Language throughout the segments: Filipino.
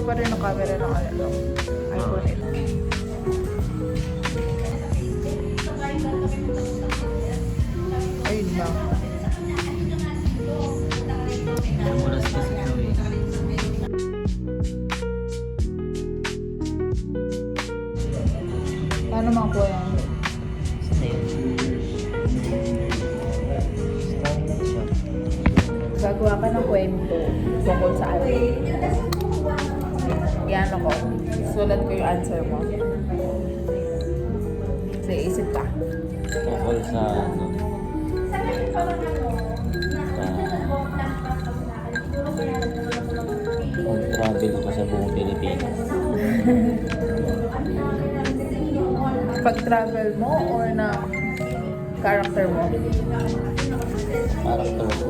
pa rin ang camera ng ano, iPhone 8. Ayun lang. Oras kasi Chloe. Paano makuha yan? Saan yun? Starlight siya. Gagawa ka ng kwento tungkol sa ano. Yan ako. Sulat ko yung answer mo. Sa isip ka. Tungkol sa ano? Kung travel ko sa buong Pilipinas. Pag-travel mo or ng character mo? Character ko.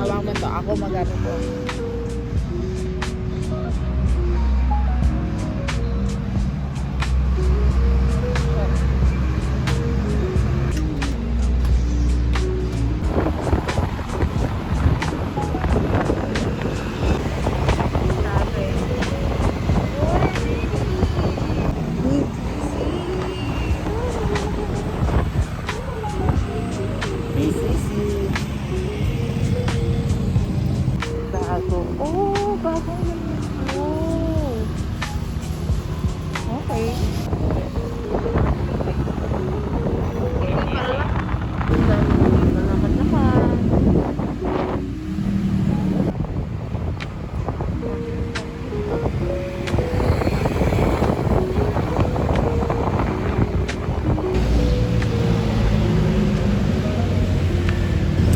Hawak mo to. Ako mag-ano to. Bago. Oh, bagong ganyan. Oh. Okay.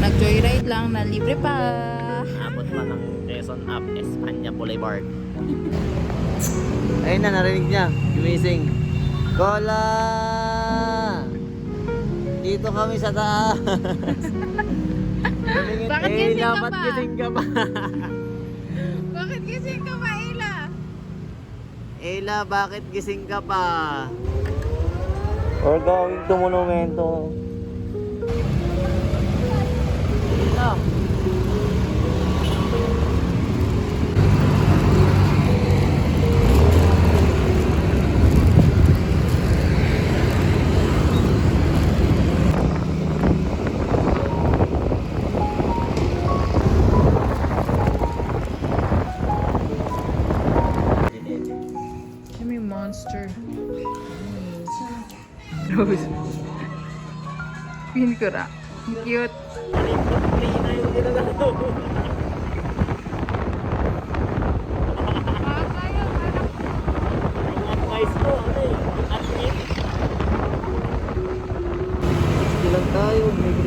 Nag-joyride lang na libre pa. Abot pa ng Quezon Up, Espanya Boulevard. Ayun na, narinig niya. Gumising. Kola! Dito kami sa taas. Bakit gising ka dapat pa? gising ka pa? Bakit gising ka pa, Ella? Ella, bakit gising ka pa? We're going to Monumento. Ella. May monster. Rose. Pin ko ra. Cute. Lang tayo, may